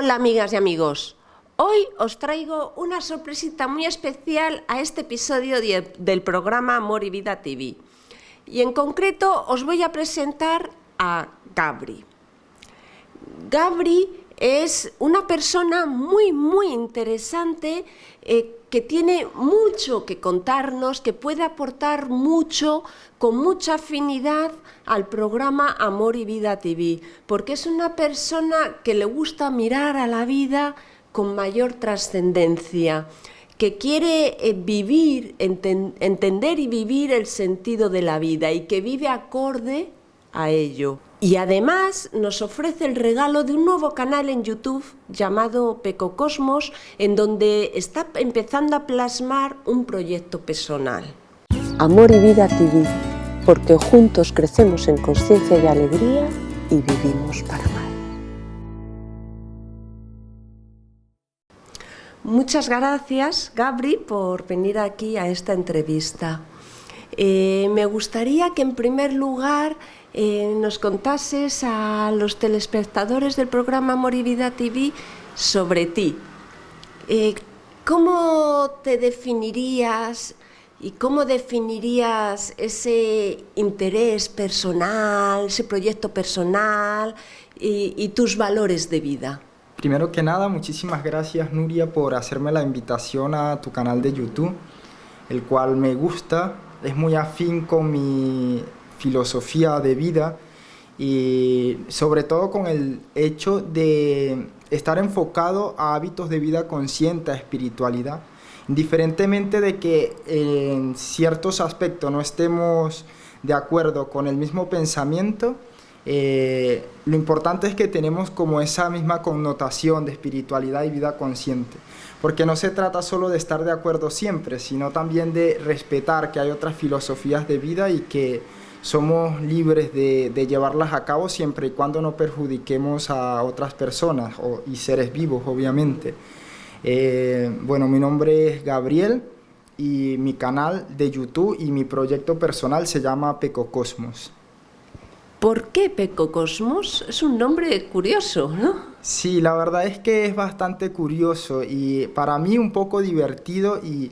Hola amigas y amigos, hoy os traigo una sorpresita muy especial a este episodio del programa Amor y Vida TV. Y en concreto os voy a presentar a Gabri. Gabri es una persona muy interesante que tiene mucho que contarnos, que puede aportar mucho, con mucha afinidad al programa Amor y Vida TV, porque es una persona que le gusta mirar a la vida con mayor trascendencia, que quiere vivir, entender y vivir el sentido de la vida y que vive acorde a ello. Y además nos ofrece el regalo de un nuevo canal en YouTube llamado Pecocosmos, en donde está empezando a plasmar un proyecto personal. Amor y Vida TV, porque juntos crecemos en conciencia y alegría y vivimos para amar. Muchas gracias, Gabri, por venir aquí a esta entrevista. Me gustaría que en primer lugar nos contases a los telespectadores del programa Amor y Vida TV sobre ti. ¿Cómo te definirías y cómo definirías ese interés personal, ese proyecto personal y tus valores de vida? Primero que nada, muchísimas gracias, Nuria, por hacerme la invitación a tu canal de YouTube, el cual me gusta, es muy afín con mi filosofía de vida y sobre todo con el hecho de estar enfocado a hábitos de vida consciente, a espiritualidad. Indiferentemente de que en ciertos aspectos no estemos de acuerdo con el mismo pensamiento, lo importante es que tenemos como esa misma connotación de espiritualidad y vida consciente, porque no se trata solo de estar de acuerdo siempre, sino también de respetar que hay otras filosofías de vida y que somos libres de llevarlas a cabo siempre y cuando no perjudiquemos a otras personas y seres vivos, obviamente. Bueno, mi nombre es Gabriel y mi canal de YouTube y mi proyecto personal se llama Pecocosmos. ¿Por qué Pecocosmos? Es un nombre curioso, ¿no? Sí, la verdad es que es bastante curioso y para mí un poco divertido y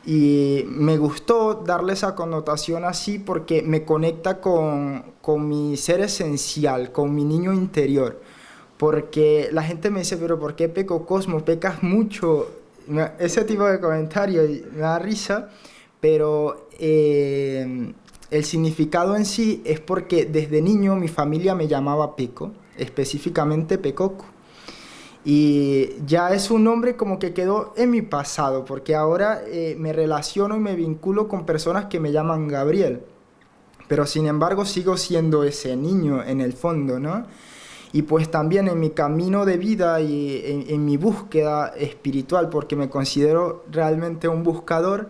me gustó darle esa connotación así porque me conecta con mi ser esencial, con mi niño interior. Porque la gente me dice, pero ¿por qué Pecocosmos? Pecas mucho. Ese tipo de comentarios me da risa, pero el significado en sí es porque desde niño mi familia me llamaba Peco, específicamente Pecoco. Y ya es un nombre como que quedó en mi pasado, porque ahora me relaciono y me vinculo con personas que me llaman Gabriel. Pero sin embargo sigo siendo ese niño en el fondo, ¿no? Y pues también en mi camino de vida y en mi búsqueda espiritual, porque me considero realmente un buscador,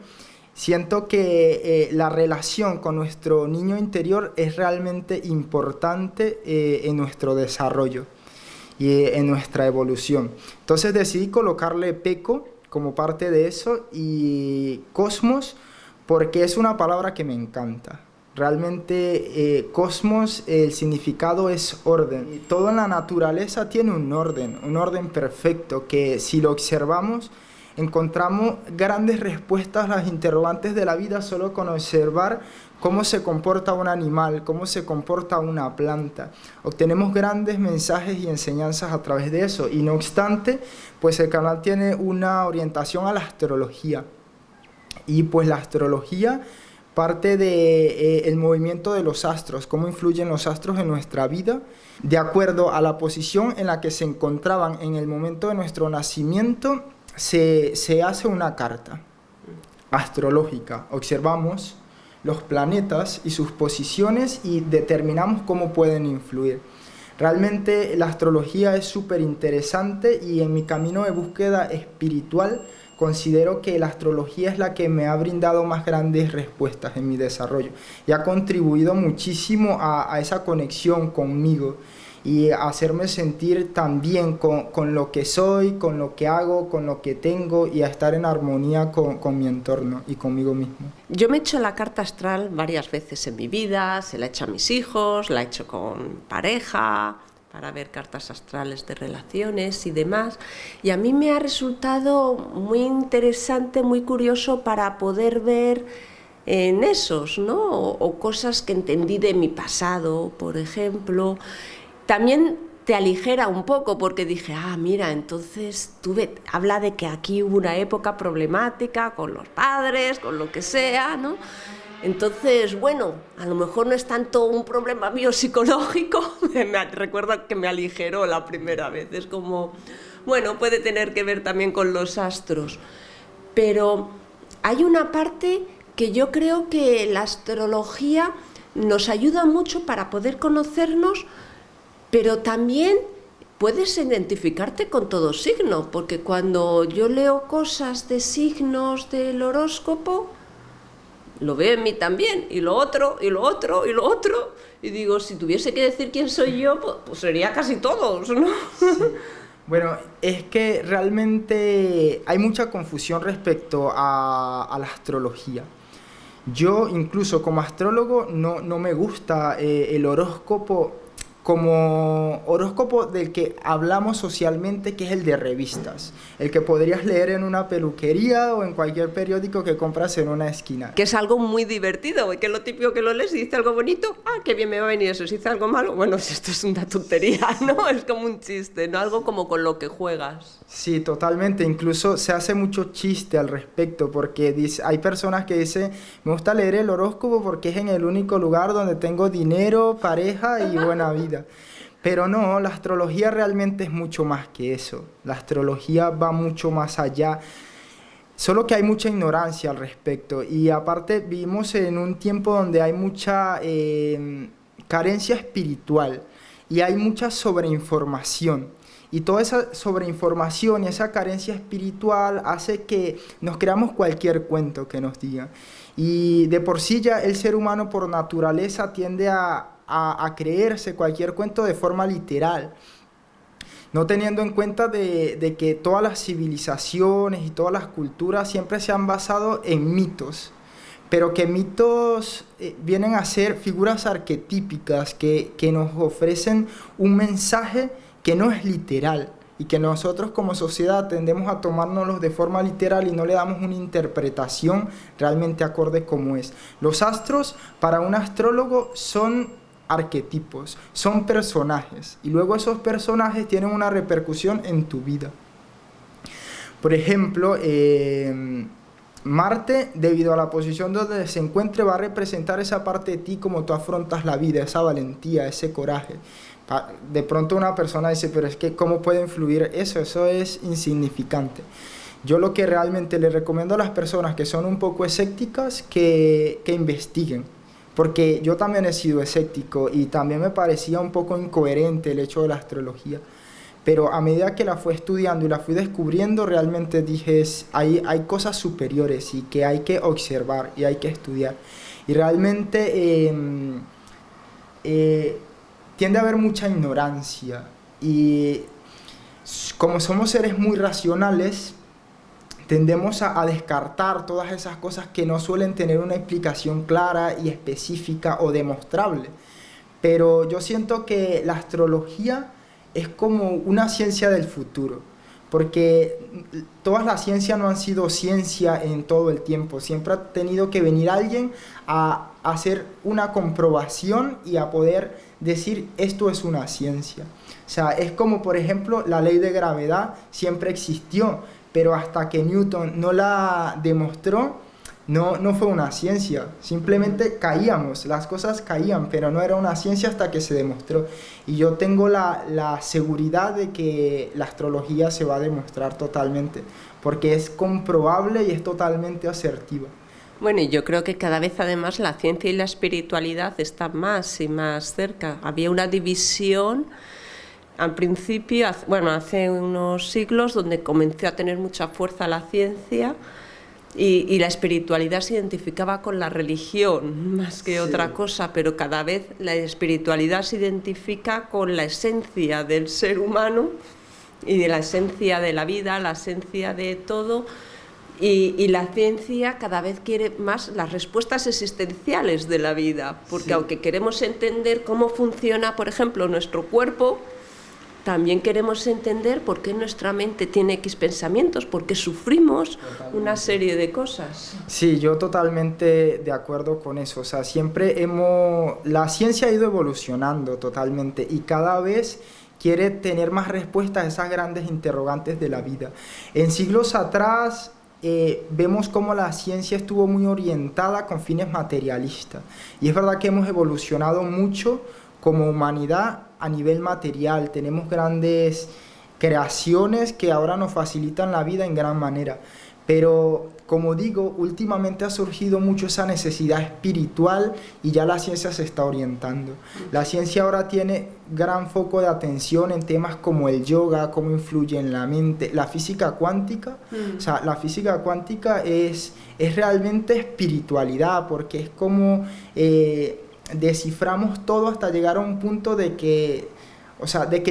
siento que la relación con nuestro niño interior es realmente importante en nuestro desarrollo y en nuestra evolución. Entonces decidí colocarle Peco como parte de eso y Cosmos porque es una palabra que me encanta. Realmente cosmos, el significado es orden. Y todo en la naturaleza tiene un orden perfecto que si lo observamos encontramos grandes respuestas a las interrogantes de la vida solo con observar cómo se comporta un animal, cómo se comporta una planta. Obtenemos grandes mensajes y enseñanzas a través de eso. Y no obstante, pues el canal tiene una orientación a la astrología. Y pues la astrología parte del movimiento de los astros, cómo influyen los astros en nuestra vida, de acuerdo a la posición en la que se encontraban en el momento de nuestro nacimiento, se hace una carta astrológica. Observamos los planetas y sus posiciones y determinamos cómo pueden influir. Realmente la astrología es súper interesante y en mi camino de búsqueda espiritual considero que la astrología es la que me ha brindado más grandes respuestas en mi desarrollo y ha contribuido muchísimo a esa conexión conmigo y a hacerme sentir tan bien con lo que soy, con lo que hago, con lo que tengo y a estar en armonía con mi entorno y conmigo mismo. Yo me he hecho la carta astral varias veces en mi vida, se la he hecho a mis hijos, la he hecho con pareja, para ver cartas astrales de relaciones y demás. Y a mí me ha resultado muy interesante, muy curioso para poder ver en esos, ¿no? O cosas que entendí de mi pasado, por ejemplo. También te aligera un poco porque dije, mira, entonces habla de que aquí hubo una época problemática con los padres, con lo que sea, ¿no? Entonces, bueno, a lo mejor no es tanto un problema mío psicológico, recuerdo que me aligeró la primera vez, es como, bueno, puede tener que ver también con los astros, pero hay una parte que yo creo que la astrología nos ayuda mucho para poder conocernos, pero también puedes identificarte con todo signo, porque cuando yo leo cosas de signos del horóscopo, lo veo en mí también, y lo otro, y lo otro, y lo otro, y digo, si tuviese que decir quién soy yo, pues sería casi todos, ¿no? Sí. Bueno, es que realmente hay mucha confusión respecto a la astrología. Yo incluso como astrólogo no me gusta el horóscopo como horóscopo del que hablamos socialmente, que es el de revistas, el que podrías leer en una peluquería o en cualquier periódico que compras en una esquina. Que es algo muy divertido, que es lo típico que lo lees y dice algo bonito, qué bien me va a venir eso, si dice algo malo, bueno, si esto es una tontería, ¿no? Es como un chiste, ¿no? Algo como con lo que juegas. Sí, totalmente, incluso se hace mucho chiste al respecto, porque hay personas que dicen, me gusta leer el horóscopo porque es en el único lugar donde tengo dinero, pareja y buena vida. Pero no, la astrología realmente es mucho más que eso. La astrología va mucho más allá. Solo que hay mucha ignorancia al respecto. Y aparte vivimos en un tiempo donde hay mucha carencia espiritual y hay mucha sobreinformación. Y toda esa sobreinformación y esa carencia espiritual hace que nos creamos cualquier cuento que nos digan. Y de por sí ya el ser humano por naturaleza tiende a creerse cualquier cuento de forma literal, no teniendo en cuenta de que todas las civilizaciones y todas las culturas siempre se han basado en mitos, pero que mitos vienen a ser figuras arquetípicas que nos ofrecen un mensaje que no es literal y que nosotros como sociedad tendemos a tomárnoslos de forma literal y no le damos una interpretación realmente acorde como es. Los astros para un astrólogo son arquetipos, son personajes y luego esos personajes tienen una repercusión en tu vida. Por ejemplo, Marte, debido a la posición donde se encuentre, va a representar esa parte de ti, como tú afrontas la vida, esa valentía, ese coraje. De pronto una persona dice, pero es que ¿cómo puede influir eso? Eso es insignificante. Yo lo que realmente le recomiendo a las personas que son un poco escépticas, que investiguen. Porque yo también he sido escéptico y también me parecía un poco incoherente el hecho de la astrología. Pero a medida que la fui estudiando y la fui descubriendo, realmente dije, hay cosas superiores y que hay que observar y hay que estudiar. Y realmente tiende a haber mucha ignorancia. Y como somos seres muy racionales, tendemos a descartar todas esas cosas que no suelen tener una explicación clara y específica o demostrable. Pero yo siento que la astrología es como una ciencia del futuro, porque todas las ciencias no han sido ciencia en todo el tiempo. Siempre ha tenido que venir alguien a hacer una comprobación y a poder decir esto es una ciencia. O sea, es como por ejemplo la ley de gravedad siempre existió, pero hasta que Newton no la demostró, no fue una ciencia. Simplemente caíamos, las cosas caían, pero no era una ciencia hasta que se demostró. Y yo tengo la seguridad de que la astrología se va a demostrar totalmente, porque es comprobable y es totalmente asertiva. Bueno, y yo creo que cada vez además la ciencia y la espiritualidad están más y más cerca. Había una división al principio, hace unos siglos, donde comenzó a tener mucha fuerza la ciencia y la espiritualidad se identificaba con la religión más que otra cosa, pero cada vez la espiritualidad se identifica con la esencia del ser humano y de la esencia de la vida, la esencia de todo. Y la ciencia cada vez quiere más las respuestas existenciales de la vida, porque aunque queremos entender cómo funciona, por ejemplo, nuestro cuerpo, también queremos entender por qué nuestra mente tiene X pensamientos, por qué sufrimos una serie de cosas. Sí, yo totalmente de acuerdo con eso. O sea, la ciencia ha ido evolucionando totalmente y cada vez quiere tener más respuestas a esas grandes interrogantes de la vida. En siglos atrás vemos cómo la ciencia estuvo muy orientada con fines materialistas. Y es verdad que hemos evolucionado mucho como humanidad a nivel material. Tenemos grandes creaciones que ahora nos facilitan la vida en gran manera. Pero, como digo, últimamente ha surgido mucho esa necesidad espiritual y ya la ciencia se está orientando. La ciencia ahora tiene gran foco de atención en temas como el yoga, cómo influye en la mente, la física cuántica. O sea, la física cuántica es realmente espiritualidad, porque es como desciframos todo hasta llegar a un punto de que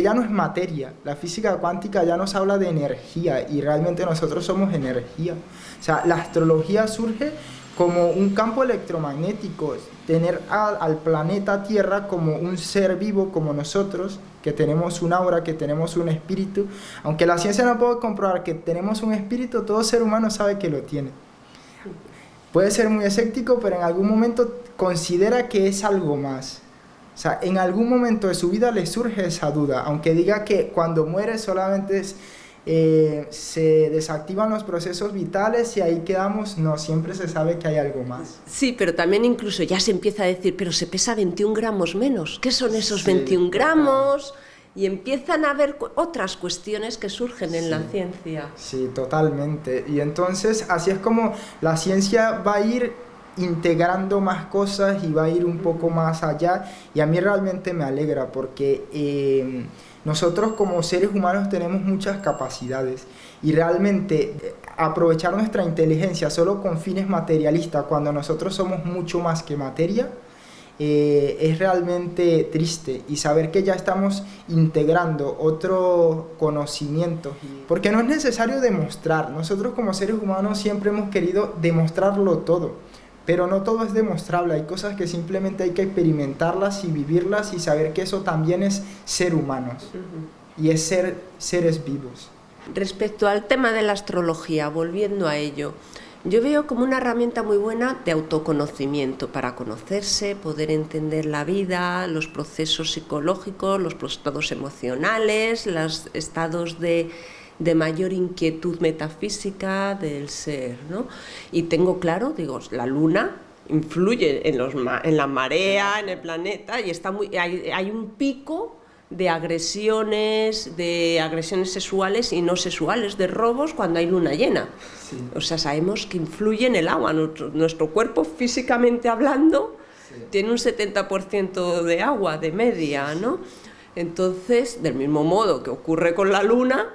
ya no es materia. La física cuántica ya nos habla de energía y realmente nosotros somos energía. O sea, la astrología surge como un campo electromagnético, tener al planeta Tierra como un ser vivo como nosotros, que tenemos un aura, que tenemos un espíritu. Aunque la ciencia no puede comprobar que tenemos un espíritu, todo ser humano sabe que lo tiene. Puede ser muy escéptico, pero en algún momento considera que es algo más. O sea, en algún momento de su vida le surge esa duda, aunque diga que cuando muere solamente se desactivan los procesos vitales y ahí quedamos, no, siempre se sabe que hay algo más. Sí, pero también incluso ya se empieza a decir, pero se pesa 21 gramos menos, ¿qué son esos 21 gramos? Y empiezan a haber otras cuestiones que surgen en la ciencia. Sí, totalmente. Y entonces así es como la ciencia va a ir integrando más cosas y va a ir un poco más allá, y a mí realmente me alegra porque nosotros como seres humanos tenemos muchas capacidades y realmente aprovechar nuestra inteligencia solo con fines materialistas cuando nosotros somos mucho más que materia es realmente triste, y saber que ya estamos integrando otro conocimiento, porque no es necesario demostrar. Nosotros como seres humanos siempre hemos querido demostrarlo todo, pero no todo es demostrable. Hay cosas que simplemente hay que experimentarlas y vivirlas y saber que eso también es ser humanos y es ser seres vivos. Respecto al tema de la astrología, volviendo a ello, yo veo como una herramienta muy buena de autoconocimiento para conocerse, poder entender la vida, los procesos psicológicos, los estados emocionales, los estados de mayor inquietud metafísica del ser, ¿no? Y tengo claro, digo, la luna influye en la marea, en el planeta, y hay un pico de agresiones sexuales y no sexuales, de robos cuando hay luna llena. Sí. O sea, sabemos que influye en el agua. Nuestro cuerpo, físicamente hablando, tiene un 70% de agua de media, ¿no? Entonces, del mismo modo que ocurre con la luna,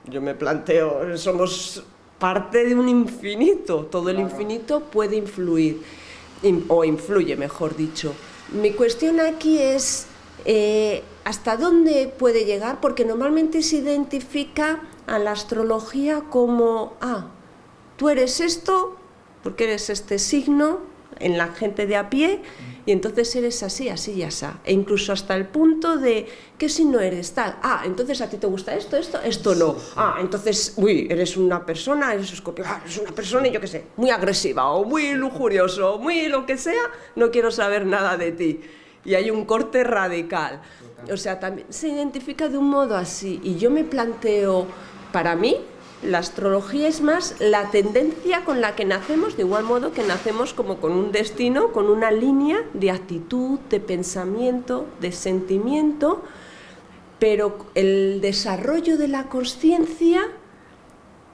yo me planteo, somos parte de un infinito. Todo el infinito puede influir, o influye, mejor dicho. Mi cuestión aquí es ¿hasta dónde puede llegar? Porque normalmente se identifica a la astrología como, tú eres esto, porque eres este signo, en la gente de a pie, y entonces eres así, así y así. E incluso hasta el punto de, ¿qué signo eres? Tal. Entonces a ti te gusta esto no. Entonces, eres una persona, eres Escorpio, eres una persona, y yo qué sé, muy agresiva, o muy lujurioso, muy lo que sea, no quiero saber nada de ti. Y hay un corte radical. O sea, también se identifica de un modo así. Y yo me planteo, para mí, la astrología es más la tendencia con la que nacemos, de igual modo que nacemos como con un destino, con una línea de actitud, de pensamiento, de sentimiento, pero el desarrollo de la consciencia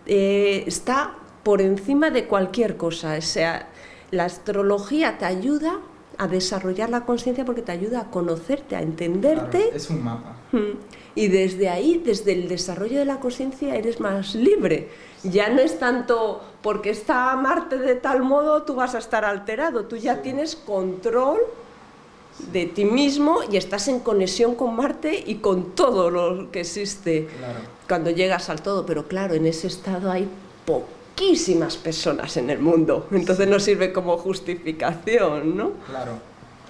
está por encima de cualquier cosa. O sea, la astrología te ayuda a desarrollar la consciencia porque te ayuda a conocerte, a entenderte. Claro, es un mapa. Y desde ahí, desde el desarrollo de la consciencia, eres más libre. Ya no es tanto porque está Marte de tal modo, tú vas a estar alterado. Tú ya tienes control de ti mismo y estás en conexión con Marte y con todo lo que existe. Claro. Cuando llegas al todo, pero claro, en ese estado hay poquísimas personas en el mundo, entonces no sirve como justificación, ¿no? Claro.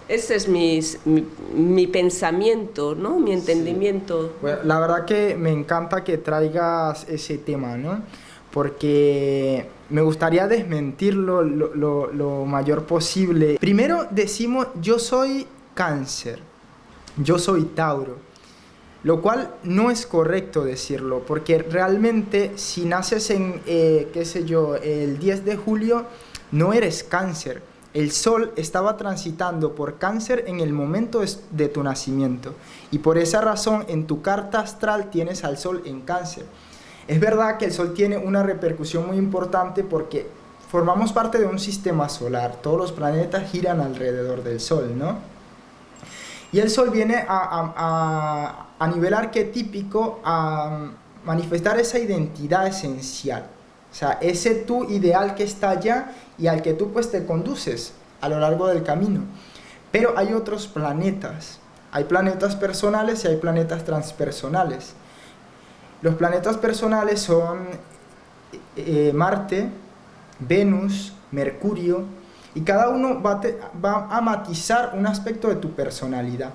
Ese es mi pensamiento, ¿no? Mi entendimiento. Sí. Bueno, la verdad que me encanta que traigas ese tema, ¿no? Porque me gustaría desmentirlo lo mayor posible. Primero decimos, yo soy Cáncer, yo soy Tauro, lo cual no es correcto decirlo, porque realmente si naces en, qué sé yo, el 10 de julio, no eres Cáncer. El Sol estaba transitando por Cáncer en el momento de tu nacimiento, y por esa razón en tu carta astral tienes al Sol en Cáncer. Es verdad que el Sol tiene una repercusión muy importante porque formamos parte de un sistema solar, todos los planetas giran alrededor del Sol, ¿no? Y el Sol viene a nivel arquetípico a manifestar esa identidad esencial, o sea, ese tú ideal que está allá y al que tú pues te conduces a lo largo del camino. Pero hay otros planetas, hay planetas personales y hay planetas transpersonales. Los planetas personales son Marte, Venus, Mercurio, y cada uno va a matizar un aspecto de tu personalidad.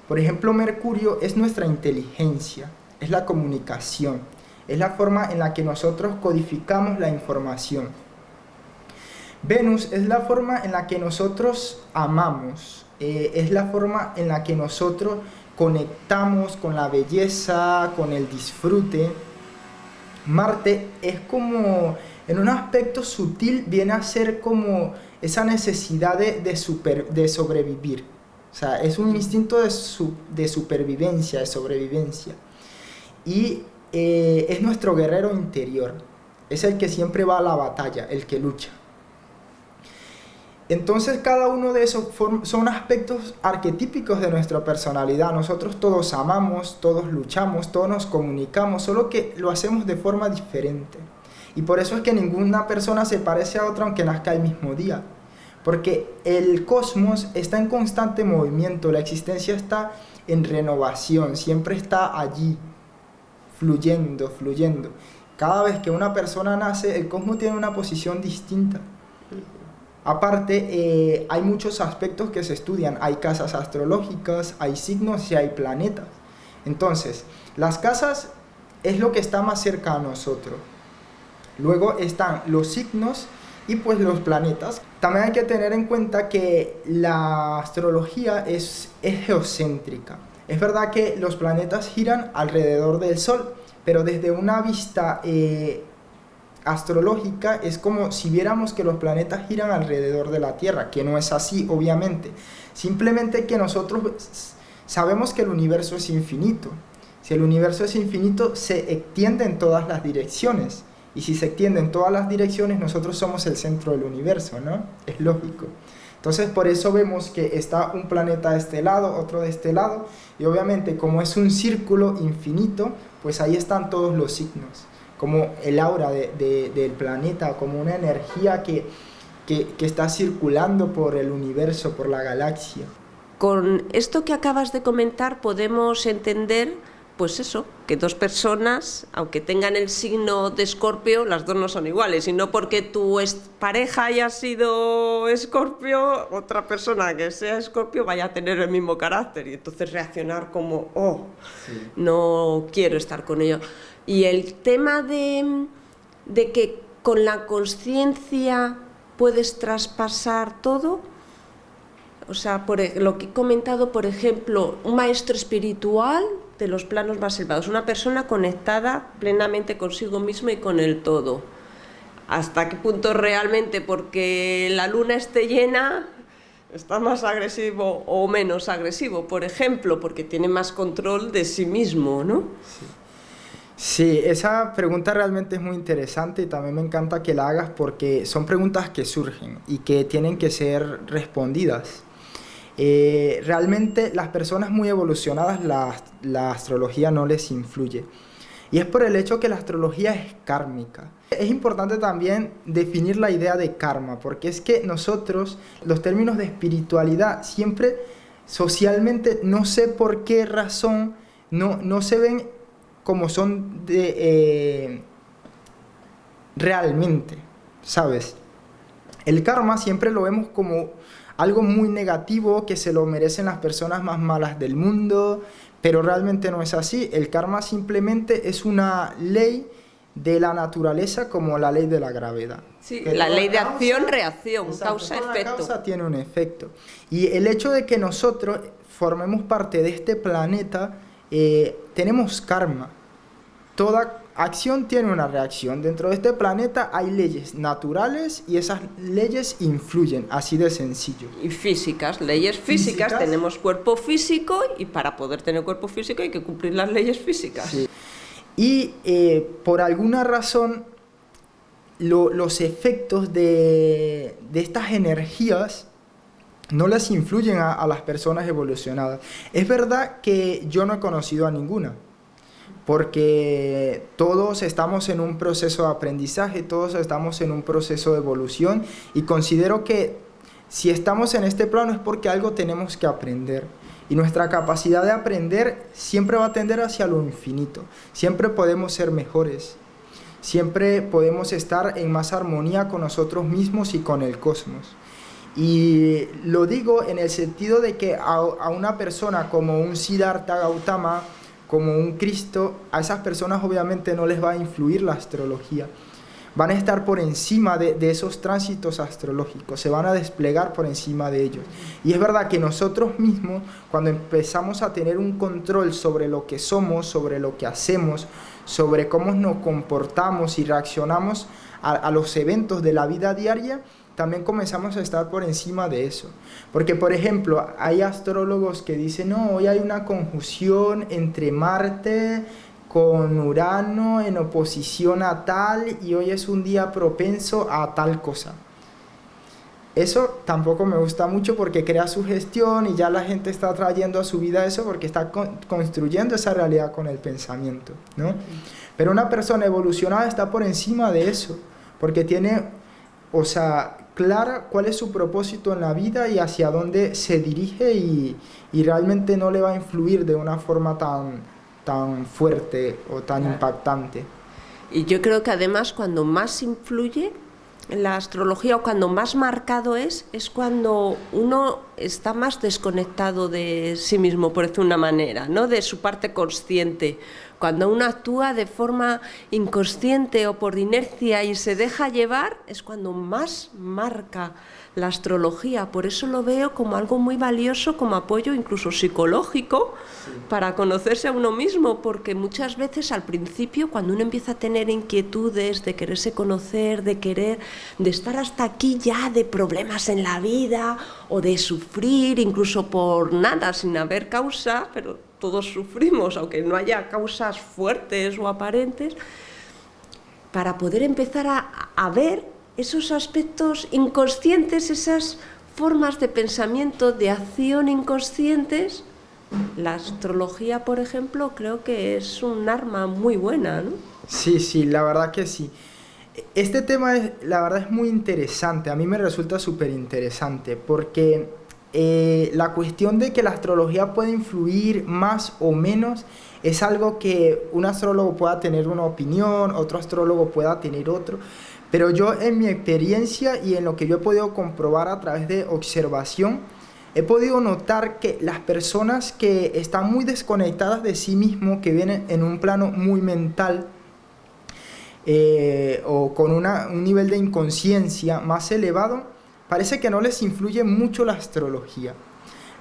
Por ejemplo, Mercurio es nuestra inteligencia, es la comunicación, es la forma en la que nosotros codificamos la información. Venus es la forma en la que nosotros amamos, es la forma en la que nosotros conectamos con la belleza, con el disfrute. Marte es como, en un aspecto sutil, viene a ser como esa necesidad de sobrevivir. O sea, es un instinto de supervivencia, de sobrevivencia. Y es nuestro guerrero interior. Es el que siempre va a la batalla, el que lucha. Entonces cada uno de esos son aspectos arquetípicos de nuestra personalidad. Nosotros todos amamos, todos luchamos, todos nos comunicamos, solo que lo hacemos de forma diferente. Y por eso es que ninguna persona se parece a otra aunque nazca el mismo día. Porque el cosmos está en constante movimiento, la existencia está en renovación, siempre está allí, fluyendo, fluyendo. Cada vez que una persona nace, el cosmos tiene una posición distinta. Aparte, hay muchos aspectos que se estudian. Hay casas astrológicas, hay signos y hay planetas. Entonces, las casas es lo que está más cerca a nosotros. Luego están los signos y pues los planetas. También hay que tener en cuenta que la astrología es geocéntrica. Es verdad que los planetas giran alrededor del Sol, pero desde una vista astrológica es como si viéramos que los planetas giran alrededor de la Tierra, que no es así, obviamente. Simplemente que nosotros sabemos que el universo es infinito. Si el universo es infinito, se extiende en todas las direcciones. Y si se extiende en todas las direcciones, nosotros somos el centro del universo, ¿no? Es lógico. Entonces, por eso vemos que está un planeta de este lado, otro de este lado. Y obviamente, como es un círculo infinito, pues ahí están todos los signos. Como el aura del planeta, como una energía que está circulando por el universo, por la galaxia. Con esto que acabas de comentar podemos entender, pues eso, que dos personas, aunque tengan el signo de Escorpio, las dos no son iguales, y no porque tu pareja haya sido Escorpio, otra persona que sea Escorpio vaya a tener el mismo carácter, y entonces reaccionar como, sí, no quiero estar con ello. Y el tema de que con la consciencia puedes traspasar todo, o sea, lo que he comentado, por ejemplo, un maestro espiritual de los planos más elevados, una persona conectada plenamente consigo mismo y con el todo. ¿Hasta qué punto realmente? Porque la luna esté llena, está más agresivo o menos agresivo, por ejemplo, porque tiene más control de sí mismo, ¿no? Sí. Sí, esa pregunta realmente es muy interesante y también me encanta que la hagas porque son preguntas que surgen y que tienen que ser respondidas. Realmente las personas muy evolucionadas la astrología no les influye. Y es por el hecho que la astrología es kármica. Es importante también definir la idea de karma, porque es que nosotros, los términos de espiritualidad, siempre socialmente, no sé por qué razón, no se ven como son realmente, ¿sabes? El karma siempre lo vemos como algo muy negativo que se lo merecen las personas más malas del mundo, pero realmente no es así. El karma simplemente es una ley de la naturaleza como la ley de la gravedad. Sí, la ley de acción-reacción, causa-efecto. Toda causa tiene un efecto. Y el hecho de que nosotros formemos parte de este planeta, tenemos karma. Toda acción tiene una reacción. Dentro de este planeta hay leyes naturales y esas leyes influyen, así de sencillo. Y físicas, leyes físicas. Tenemos cuerpo físico y para poder tener cuerpo físico hay que cumplir las leyes físicas. Sí. Y por alguna razón los efectos de estas energías no les influyen a las personas evolucionadas. Es verdad que yo no he conocido a ninguna, porque todos estamos en un proceso de aprendizaje, todos estamos en un proceso de evolución, y considero que si estamos en este plano es porque algo tenemos que aprender. Y nuestra capacidad de aprender siempre va a tender hacia lo infinito. Siempre podemos ser mejores. Siempre podemos estar en más armonía con nosotros mismos y con el cosmos. Y lo digo en el sentido de que a una persona como un Siddhartha Gautama, como un Cristo, a esas personas obviamente no les va a influir la astrología. Van a estar por encima de esos tránsitos astrológicos, se van a desplegar por encima de ellos. Y es verdad que nosotros mismos, cuando empezamos a tener un control sobre lo que somos, sobre lo que hacemos, sobre cómo nos comportamos y reaccionamos a los eventos de la vida diaria, también comenzamos a estar por encima de eso. Porque, por ejemplo, hay astrólogos que dicen, no, hoy hay una conjunción entre Marte con Urano en oposición a tal, y hoy es un día propenso a tal cosa. Eso tampoco me gusta mucho porque crea sugestión y ya la gente está trayendo a su vida eso porque está construyendo esa realidad con el pensamiento, ¿no? Pero una persona evolucionada está por encima de eso, porque tiene, clara cuál es su propósito en la vida y hacia dónde se dirige, y realmente no le va a influir de una forma tan fuerte o tan impactante. Y yo creo que además cuando más influye la astrología o cuando más marcado es cuando uno está más desconectado de sí mismo, por decir una manera, ¿no? De su parte consciente. Cuando uno actúa de forma inconsciente o por inercia y se deja llevar, es cuando más marca la astrología. Por eso lo veo como algo muy valioso, como apoyo incluso psicológico, sí, para conocerse a uno mismo, porque muchas veces al principio, cuando uno empieza a tener inquietudes de quererse conocer, de estar hasta aquí ya de problemas en la vida o de sufrir incluso por nada, sin haber causa, pero todos sufrimos, aunque no haya causas fuertes o aparentes, para poder empezar a ver esos aspectos inconscientes, esas formas de pensamiento, de acción inconscientes. La astrología, por ejemplo, creo que es un arma muy buena, ¿no? Sí, la verdad que sí. Este tema, la verdad, es muy interesante. A mí me resulta súper interesante porque la cuestión de que la astrología puede influir más o menos es algo que un astrólogo pueda tener una opinión, otro astrólogo pueda tener otro. Pero yo, en mi experiencia y en lo que yo he podido comprobar a través de observación, he podido notar que las personas que están muy desconectadas de sí mismos, que vienen en un plano muy mental o con un nivel de inconsciencia más elevado, parece que no les influye mucho la astrología.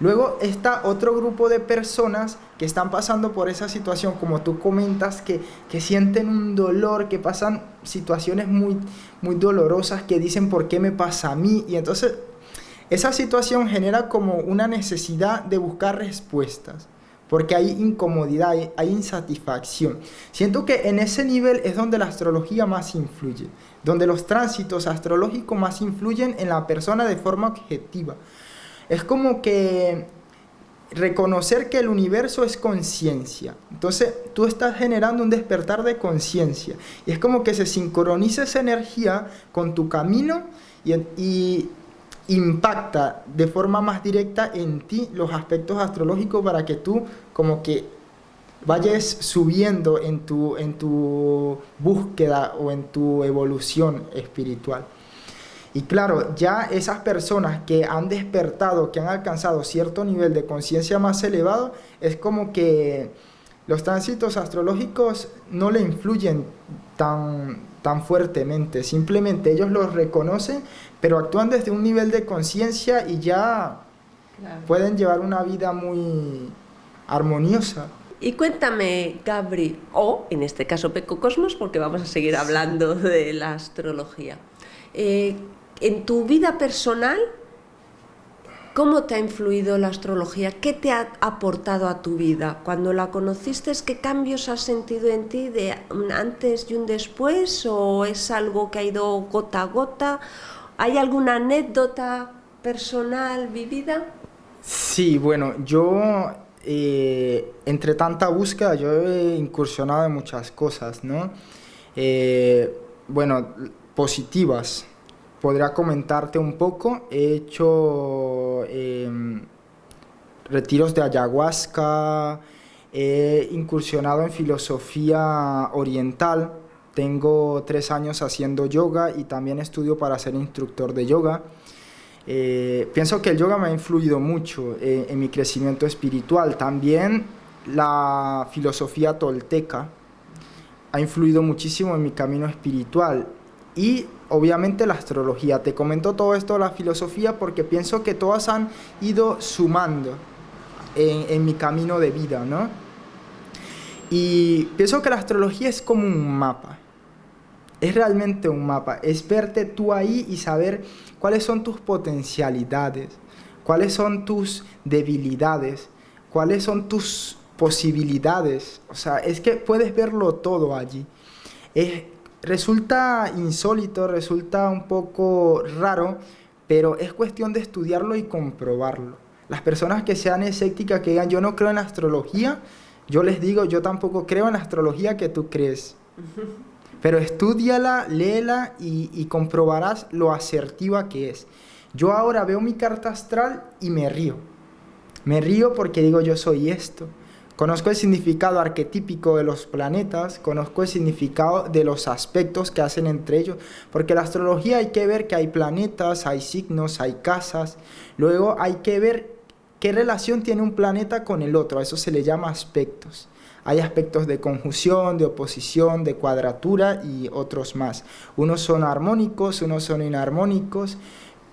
Luego está otro grupo de personas que están pasando por esa situación, como tú comentas, que sienten un dolor, que pasan situaciones muy, muy dolorosas, que dicen ¿por qué me pasa a mí? Y entonces esa situación genera como una necesidad de buscar respuestas, porque hay incomodidad, hay insatisfacción. Siento que en ese nivel es donde la astrología más influye, donde los tránsitos astrológicos más influyen en la persona de forma objetiva. Es como que reconocer que el universo es conciencia. Entonces tú estás generando un despertar de conciencia. Y es como que se sincroniza esa energía con tu camino y impacta de forma más directa en ti los aspectos astrológicos para que tú como que vayas subiendo en tu búsqueda o en tu evolución espiritual. Y claro, ya esas personas que han despertado, que han alcanzado cierto nivel de conciencia más elevado, es como que los tránsitos astrológicos no le influyen tan fuertemente, simplemente ellos los reconocen, pero actúan desde un nivel de conciencia y ya pueden llevar una vida muy armoniosa. Y cuéntame, Gabri, o en este caso Peco Cosmos, porque vamos a seguir hablando de la astrología. En tu vida personal, ¿cómo te ha influido la astrología? ¿Qué te ha aportado a tu vida? Cuando la conociste, ¿qué cambios has sentido en ti de un antes y un después? ¿O es algo que ha ido gota a gota? ¿Hay alguna anécdota personal vivida? Sí, bueno, yo entre tanta búsqueda yo he incursionado en muchas cosas, ¿no? Bueno, positivas. Podría comentarte un poco. He hecho retiros de ayahuasca, he incursionado en filosofía oriental. Tengo 3 años haciendo yoga y también estudio para ser instructor de yoga. Pienso que el yoga me ha influido mucho en mi crecimiento espiritual. También la filosofía tolteca ha influido muchísimo en mi camino espiritual. Y obviamente la astrología. Te comento todo esto de la filosofía porque pienso que todas han ido sumando en mi camino de vida, ¿no? Y pienso que la astrología es como un mapa. Es realmente un mapa. Es verte tú ahí y saber cuáles son tus potencialidades, cuáles son tus debilidades, cuáles son tus posibilidades. O sea, es que puedes verlo todo allí. Resulta insólito, resulta un poco raro, pero es cuestión de estudiarlo y comprobarlo. Las personas que sean escépticas, que digan yo no creo en astrología, yo les digo yo tampoco creo en la astrología que tú crees. Pero estúdiala, léela y comprobarás lo asertiva que es. Yo ahora veo mi carta astral y me río. Me río porque digo yo soy esto. Conozco el significado arquetípico de los planetas, conozco el significado de los aspectos que hacen entre ellos, porque la astrología hay que ver que hay planetas, hay signos, hay casas, luego hay que ver qué relación tiene un planeta con el otro, a eso se le llama aspectos. Hay aspectos de conjunción, de oposición, de cuadratura y otros más. Unos son armónicos, unos son inarmónicos,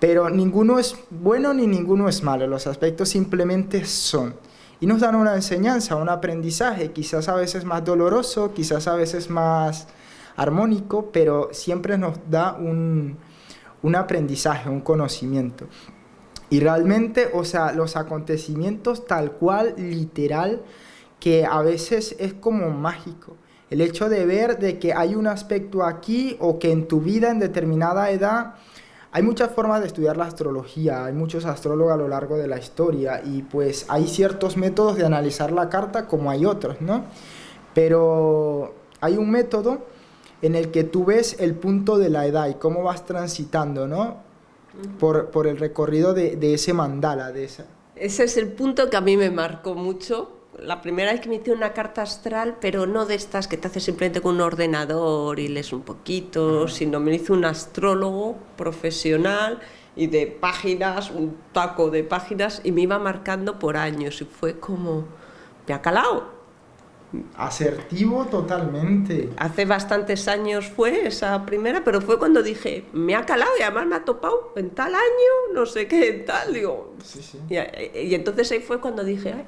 pero ninguno es bueno ni ninguno es malo, los aspectos simplemente son. Y nos dan una enseñanza, un aprendizaje, quizás a veces más doloroso, quizás a veces más armónico, pero siempre nos da un aprendizaje, un conocimiento. Y realmente, o sea, los acontecimientos tal cual, literal, que a veces es como mágico. El hecho de ver de que hay un aspecto aquí o que en tu vida en determinada edad. Hay muchas formas de estudiar la astrología, hay muchos astrólogos a lo largo de la historia y pues hay ciertos métodos de analizar la carta como hay otros, ¿no? Pero hay un método en el que tú ves el punto de la edad y cómo vas transitando, ¿no? Por el recorrido de ese mandala, de esa. Ese es el punto que a mí me marcó mucho. La primera vez que me hice una carta astral, pero no de estas que te haces simplemente con un ordenador y lees un poquito, sino me hizo un astrólogo profesional y de páginas, un taco de páginas, y me iba marcando por años y fue como, me ha calado. Asertivo totalmente. Hace bastantes años fue esa primera, pero fue cuando dije, me ha calado y además me ha topado en tal año, no sé qué, en tal, digo. Sí. Y entonces ahí fue cuando dije, ay,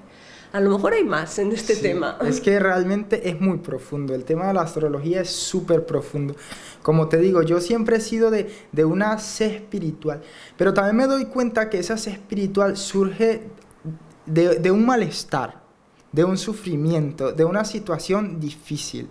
a lo mejor hay más en este tema. Es que realmente es muy profundo. El tema de la astrología es súper profundo. Como te digo, yo siempre he sido de una sed espiritual. Pero también me doy cuenta que esa sed espiritual surge de un malestar, de un sufrimiento, de una situación difícil.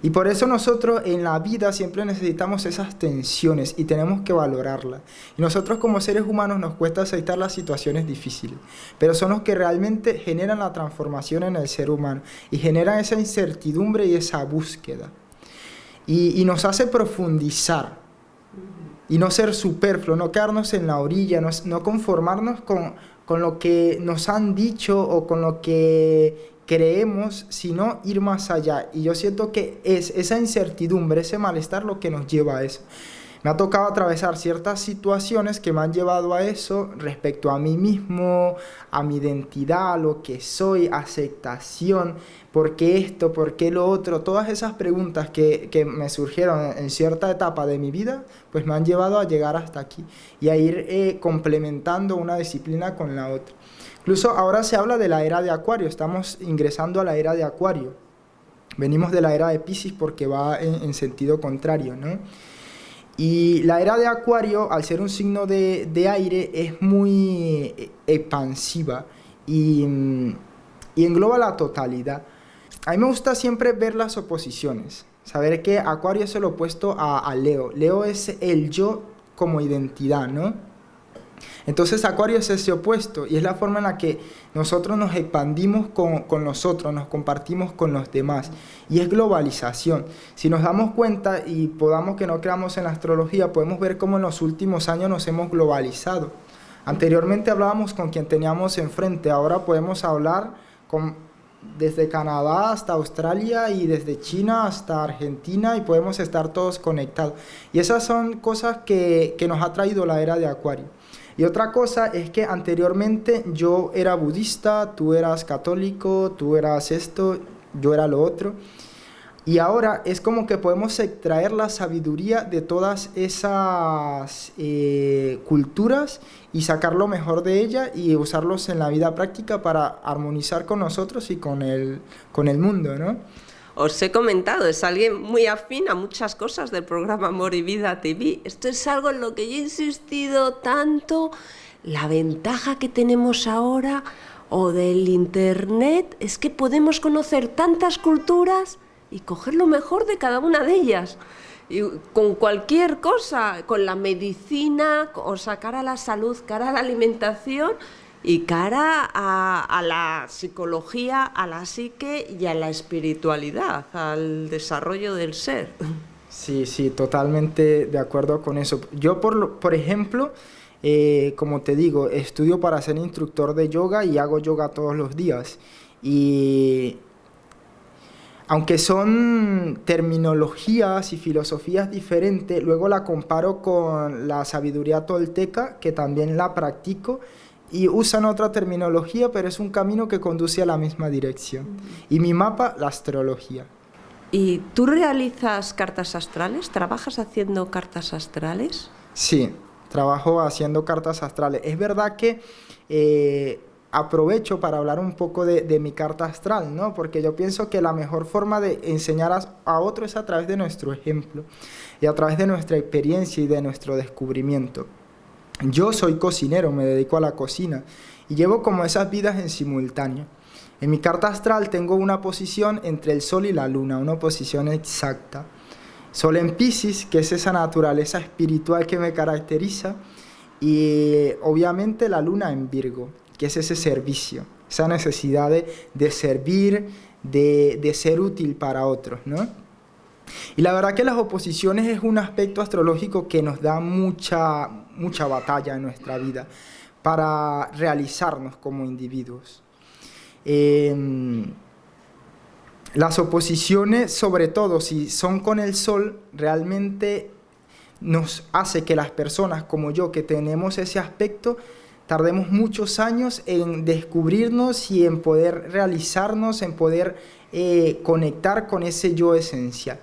Y por eso nosotros en la vida siempre necesitamos esas tensiones y tenemos que valorarlas. Y nosotros como seres humanos nos cuesta aceptar las situaciones difíciles, pero son los que realmente generan la transformación en el ser humano y generan esa incertidumbre y esa búsqueda. Y nos hace profundizar y no ser superfluo, no quedarnos en la orilla, no conformarnos con lo que nos han dicho o con lo que creemos, sino ir más allá. Y yo siento que es esa incertidumbre, ese malestar lo que nos lleva a eso. Me ha tocado atravesar ciertas situaciones que me han llevado a eso respecto a mí mismo, a mi identidad, a lo que soy, aceptación, por qué esto, por qué lo otro. Todas esas preguntas que me surgieron en cierta etapa de mi vida, pues me han llevado a llegar hasta aquí y a ir complementando una disciplina con la otra. Incluso ahora se habla de la era de Acuario, estamos ingresando a la era de Acuario. Venimos de la era de Piscis porque va en sentido contrario, ¿no? Y la era de Acuario, al ser un signo de aire, es muy expansiva y engloba la totalidad. A mí me gusta siempre ver las oposiciones, saber que Acuario es el opuesto a Leo. Leo es el yo como identidad, ¿no? Entonces Acuario es ese opuesto y es la forma en la que nosotros nos expandimos con los otros, nos compartimos con los demás y es globalización. Si nos damos cuenta y podamos que no creamos en la astrología, podemos ver cómo en los últimos años nos hemos globalizado. Anteriormente hablábamos con quien teníamos enfrente, ahora podemos hablar desde Canadá hasta Australia y desde China hasta Argentina y podemos estar todos conectados. Y esas son cosas que nos ha traído la era de Acuario. Y otra cosa es que anteriormente yo era budista, tú eras católico, tú eras esto, yo era lo otro. Y ahora es como que podemos extraer la sabiduría de todas esas culturas y sacar lo mejor de ella y usarlos en la vida práctica para armonizar con nosotros y con el mundo, ¿no? Os he comentado, es alguien muy afín a muchas cosas del programa Amor y Vida TV. Esto es algo en lo que yo he insistido tanto. La ventaja que tenemos ahora o del internet es que podemos conocer tantas culturas y coger lo mejor de cada una de ellas. Y con cualquier cosa, con la medicina, o sea, cara a la salud, cara a la alimentación y cara a la psicología, a la psique y a la espiritualidad, al desarrollo del ser. Sí, sí, totalmente de acuerdo con eso. Yo, por ejemplo, como te digo, estudio para ser instructor de yoga y hago yoga todos los días. Y aunque son terminologías y filosofías diferentes, luego la comparo con la sabiduría tolteca, que también la practico, y usan otra terminología, pero es un camino que conduce a la misma dirección. Y mi mapa, la astrología. ¿Y tú realizas cartas astrales? ¿Trabajas haciendo cartas astrales? Sí, trabajo haciendo cartas astrales. Es verdad que aprovecho para hablar un poco de mi carta astral, ¿no? Porque yo pienso que la mejor forma de enseñar a otros es a través de nuestro ejemplo y a través de nuestra experiencia y de nuestro descubrimiento. Yo soy cocinero, me dedico a la cocina y llevo como esas vidas en simultáneo. En mi carta astral tengo una posición entre el Sol y la Luna, una posición exacta. Sol en Piscis, que es esa naturaleza espiritual que me caracteriza, y obviamente la Luna en Virgo, que es ese servicio, esa necesidad de servir, de ser útil para otros, ¿no? Y la verdad que las oposiciones es un aspecto astrológico que nos da mucha batalla en nuestra vida para realizarnos como individuos. Las oposiciones, sobre todo si son con el Sol, realmente nos hace que las personas como yo, que tenemos ese aspecto, tardemos muchos años en descubrirnos y en poder realizarnos, en poder conectar con ese yo esencial.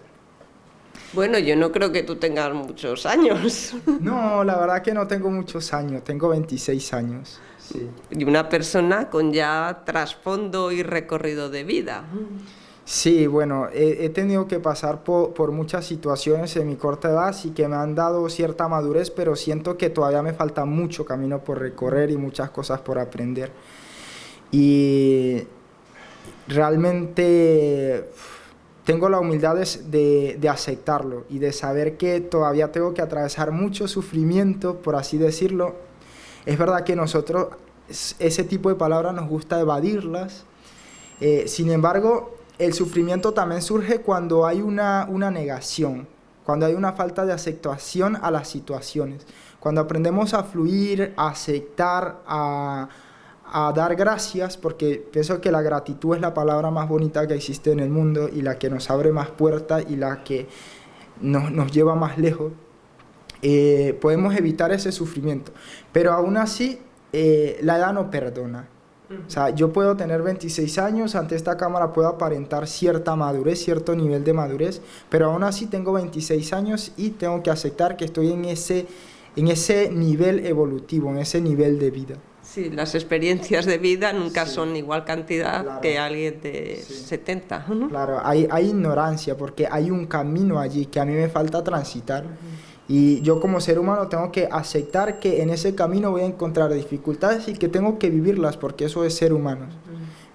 Bueno, yo no creo que tú tengas muchos años. No, la verdad que no tengo muchos años, tengo 26 años. Sí. Y una persona con ya trasfondo y recorrido de vida. Sí, bueno, he tenido que pasar por muchas situaciones en mi corta edad, sí que me han dado cierta madurez, pero siento que todavía me falta mucho camino por recorrer y muchas cosas por aprender. Y realmente tengo la humildad de aceptarlo y de saber que todavía tengo que atravesar mucho sufrimiento, por así decirlo. Es verdad que nosotros ese tipo de palabras nos gusta evadirlas, sin embargo, el sufrimiento también surge cuando hay una negación, cuando hay una falta de aceptación a las situaciones, cuando aprendemos a fluir, a aceptar, a dar gracias, porque pienso que la gratitud es la palabra más bonita que existe en el mundo y la que nos abre más puertas y la que nos lleva más lejos. podemos evitar ese sufrimiento. Pero aún así, la edad no perdona. O sea, yo puedo tener 26 años, ante esta cámara puedo aparentar cierta madurez, cierto nivel de madurez, pero aún así tengo 26 años y tengo que aceptar que estoy en ese nivel evolutivo, en ese nivel de vida. Sí, las experiencias de vida nunca Sí. son igual cantidad Claro. que alguien de Sí. 70, ¿no? Claro, hay ignorancia porque hay un camino allí que a mí me falta transitar. Y yo como ser humano tengo que aceptar que en ese camino voy a encontrar dificultades y que tengo que vivirlas porque eso es ser humano.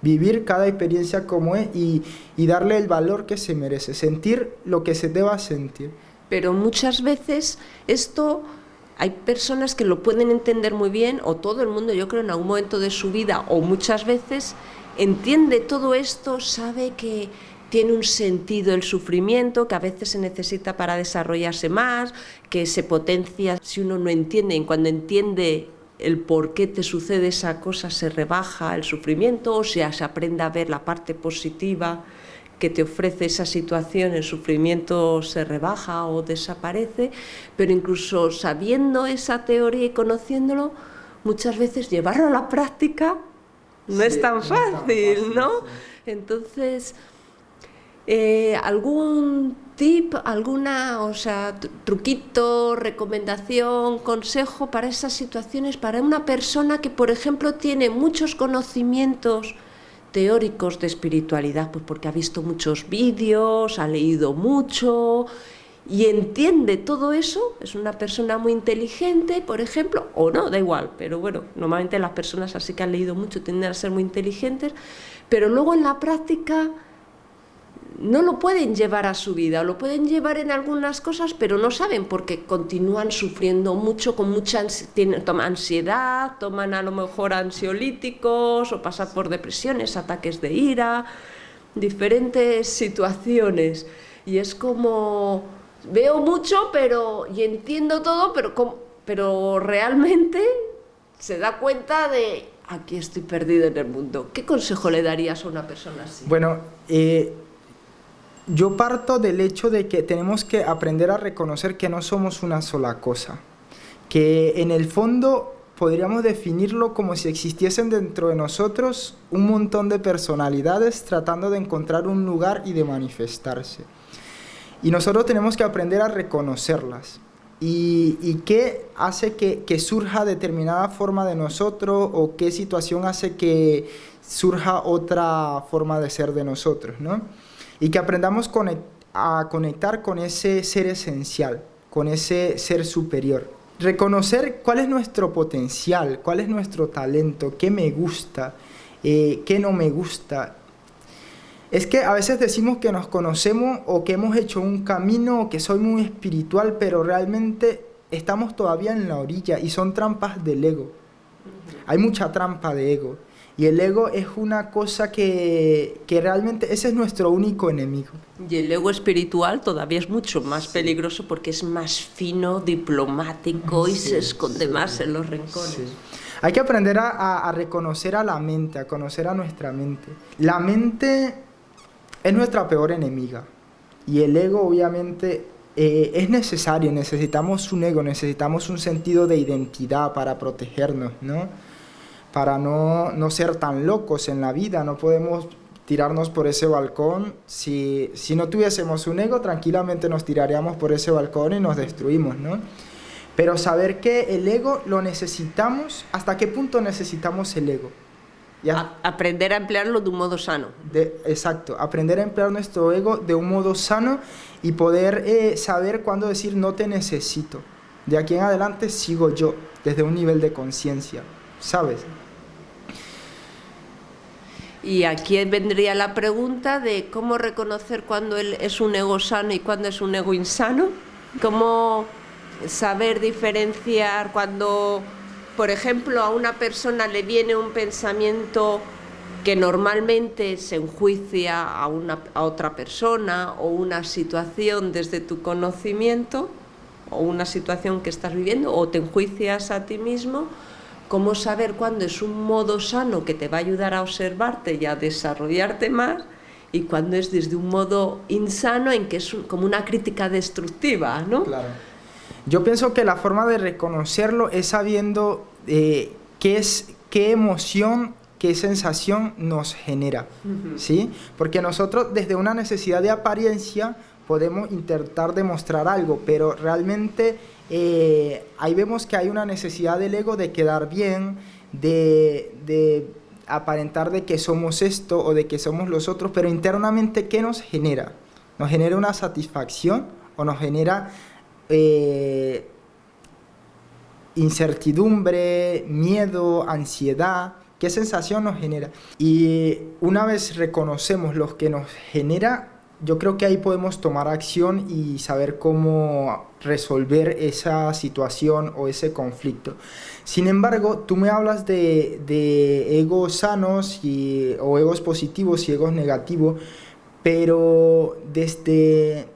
Vivir cada experiencia como es y darle el valor que se merece, sentir lo que se deba sentir. Pero muchas veces esto hay personas que lo pueden entender muy bien, o todo el mundo, yo creo, en algún momento de su vida, o muchas veces entiende todo esto, sabe que tiene un sentido el sufrimiento, que a veces se necesita para desarrollarse más, que se potencia si uno no entiende, y cuando entiende el por qué te sucede esa cosa se rebaja el sufrimiento, o sea, se aprende a ver la parte positiva que te ofrece esa situación, el sufrimiento se rebaja o desaparece, pero incluso sabiendo esa teoría y conociéndolo, muchas veces llevarlo a la práctica no Sí, es tan no es tan fácil, fácil, ¿no? sí. Entonces, ¿algún tip, alguna, o sea, truquito, recomendación, consejo para esas situaciones, para una persona que, por ejemplo, tiene muchos conocimientos teóricos de espiritualidad, pues porque ha visto muchos vídeos, ha leído mucho y entiende todo eso, es una persona muy inteligente, por ejemplo, o no, da igual, pero bueno, normalmente las personas así que han leído mucho tienden a ser muy inteligentes, pero luego en la práctica no lo pueden llevar a su vida, o lo pueden llevar en algunas cosas, pero no saben porque continúan sufriendo mucho, con mucha toman ansiedad, toman a lo mejor ansiolíticos o pasan por depresiones, ataques de ira, diferentes situaciones. Y es como, veo mucho y entiendo todo, pero realmente se da cuenta de, aquí estoy perdido en el mundo. ¿Qué consejo le darías a una persona así? Bueno, yo parto del hecho de que tenemos que aprender a reconocer que no somos una sola cosa, que en el fondo podríamos definirlo como si existiesen dentro de nosotros un montón de personalidades tratando de encontrar un lugar y de manifestarse. Y nosotros tenemos que aprender a reconocerlas. ¿Y qué hace que surja determinada forma de nosotros o qué situación hace que surja otra forma de ser de nosotros, ¿no? Y que aprendamos a conectar con ese ser esencial, con ese ser superior. Reconocer cuál es nuestro potencial, cuál es nuestro talento, qué me gusta, qué no me gusta. Es que a veces decimos que nos conocemos o que hemos hecho un camino o que soy muy espiritual, pero realmente estamos todavía en la orilla y son trampas del ego. Hay mucha trampa de ego. Y el ego es una cosa que realmente ese es nuestro único enemigo. Y el ego espiritual todavía es mucho más peligroso porque es más fino, diplomático y se esconde más en los rincones. Sí. Hay que aprender a reconocer a la mente, a conocer a nuestra mente. La mente es nuestra peor enemiga y el ego obviamente es necesario, necesitamos un ego, necesitamos un sentido de identidad para protegernos, ¿no? Para no ser tan locos en la vida, no podemos tirarnos por ese balcón. Si no tuviésemos un ego, tranquilamente nos tiraríamos por ese balcón y nos destruimos, ¿no? Pero saber que el ego lo necesitamos, ¿hasta qué punto necesitamos el ego? Aprender a emplearlo de un modo sano. Exacto, aprender a emplear nuestro ego de un modo sano y poder saber cuándo decir no te necesito. De aquí en adelante sigo yo, desde un nivel de conciencia, ¿sabes? Y aquí vendría la pregunta de cómo reconocer cuándo es un ego sano y cuándo es un ego insano. Cómo saber diferenciar cuando, por ejemplo, a una persona le viene un pensamiento que normalmente se enjuicia a otra persona o una situación desde tu conocimiento o una situación que estás viviendo o te enjuicias a ti mismo. Cómo saber cuándo es un modo sano que te va a ayudar a observarte y a desarrollarte más y cuándo es desde un modo insano en que es como una crítica destructiva, ¿no? Claro. Yo pienso que la forma de reconocerlo es sabiendo qué emoción, qué sensación nos genera, ¿sí? Porque nosotros desde una necesidad de apariencia podemos intentar demostrar algo, pero realmente ahí vemos que hay una necesidad del ego de quedar bien, de aparentar de que somos esto o de que somos los otros, pero internamente, ¿qué nos genera? ¿Nos genera una satisfacción o nos genera incertidumbre, miedo, ansiedad? ¿Qué sensación nos genera? Y una vez reconocemos lo que nos genera, yo creo que ahí podemos tomar acción y saber cómo resolver esa situación o ese conflicto. Sin embargo, tú me hablas de egos sanos o egos positivos y egos negativos, pero desde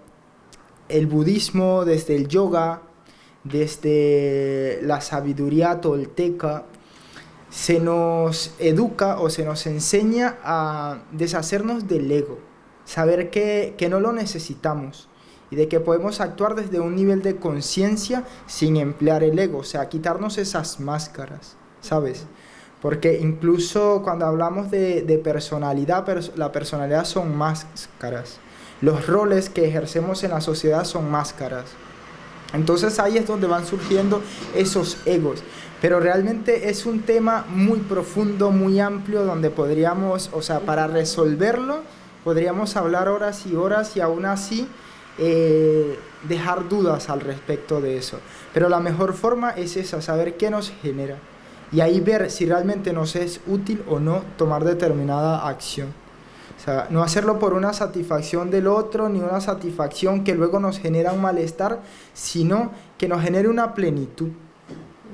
el budismo, desde el yoga, desde la sabiduría tolteca, se nos educa o se nos enseña a deshacernos del ego, saber que no lo necesitamos y de que podemos actuar desde un nivel de conciencia sin emplear el ego, o sea, quitarnos esas máscaras, ¿sabes? Porque incluso cuando hablamos de personalidad, la personalidad son máscaras. Los roles que ejercemos en la sociedad son máscaras. Entonces ahí es donde van surgiendo esos egos. Pero realmente es un tema muy profundo, muy amplio, donde podríamos, o sea, para resolverlo, podríamos hablar horas y aún así dejar dudas al respecto de eso. Pero la mejor forma es esa, saber qué nos genera. Y ahí ver si realmente nos es útil o no tomar determinada acción. O sea, no hacerlo por una satisfacción del otro, ni una satisfacción que luego nos genera un malestar, sino que nos genere una plenitud.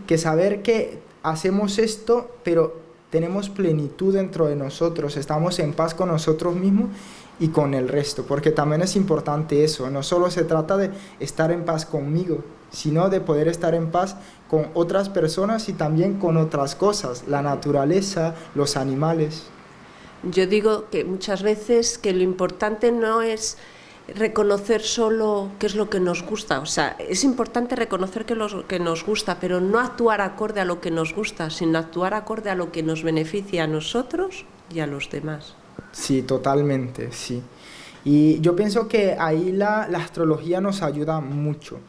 Que saber que hacemos esto, pero tenemos plenitud dentro de nosotros, estamos en paz con nosotros mismos y con el resto, porque también es importante eso, no solo se trata de estar en paz conmigo, sino de poder estar en paz con otras personas y también con otras cosas, la naturaleza, los animales. Yo digo que muchas veces que lo importante no es reconocer solo qué es lo que nos gusta, o sea, es importante reconocer lo que nos gusta, pero no actuar acorde a lo que nos gusta, sino actuar acorde a lo que nos beneficia a nosotros y a los demás. Sí, totalmente, sí. Y yo pienso que ahí la astrología nos ayuda mucho,